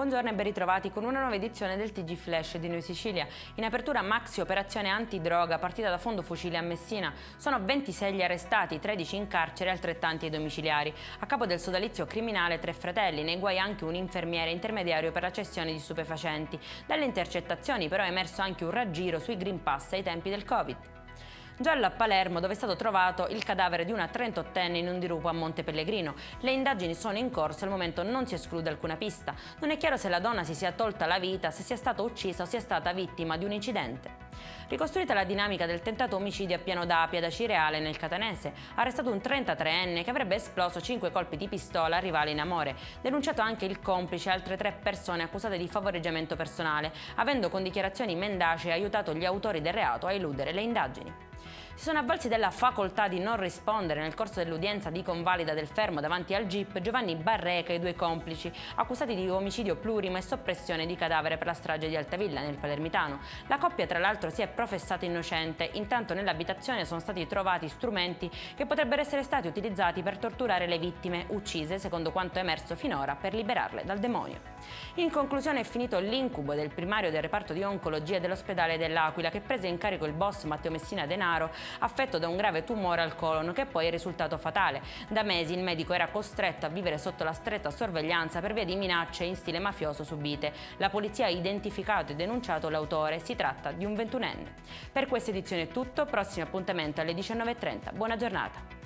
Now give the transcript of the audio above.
Buongiorno e ben ritrovati con una nuova edizione del TG Flash di Noi Sicilia. In apertura maxi operazione antidroga partita da Fondo Fucile a Messina. Sono 26 gli arrestati, 13 in carcere e altrettanti ai domiciliari. A capo del sodalizio criminale 3 fratelli, nei guai anche un infermiere intermediario per la cessione di stupefacenti. Dalle intercettazioni però è emerso anche un raggiro sui Green Pass ai tempi del Covid. Giallo a Palermo, dove è stato trovato il cadavere di una 38enne in un dirupo a Monte Pellegrino. Le indagini sono in corso e al momento non si esclude alcuna pista. Non è chiaro se la donna si sia tolta la vita, se sia stata uccisa o sia stata vittima di un incidente. Ricostruita la dinamica del tentato omicidio a Piano d'Apia da Cireale nel Catanese, arrestato un 33enne che avrebbe esploso 5 colpi di pistola a rivale in amore. Denunciato anche il complice e altre 3 persone accusate di favoreggiamento personale, avendo con dichiarazioni mendace aiutato gli autori del reato a eludere le indagini. Si sono avvalsi della facoltà di non rispondere nel corso dell'udienza di convalida del fermo davanti al GIP Giovanni Barreca e i 2 complici, accusati di omicidio plurimo e soppressione di cadavere per la strage di Altavilla nel Palermitano. La coppia tra l'altro si è professata innocente, intanto nell'abitazione sono stati trovati strumenti che potrebbero essere stati utilizzati per torturare le vittime, uccise, secondo quanto è emerso finora, per liberarle dal demonio. In conclusione è finito l'incubo del primario del reparto di oncologia dell'ospedale dell'Aquila, che prese in carico il boss Matteo Messina Denaro, affetto da un grave tumore al colon che poi è risultato fatale. Da mesi il medico era costretto a vivere sotto la stretta sorveglianza per via di minacce in stile mafioso subite. La polizia ha identificato e denunciato l'autore, si tratta di un 21enne. Per questa edizione è tutto, prossimo appuntamento alle 19:30. Buona giornata.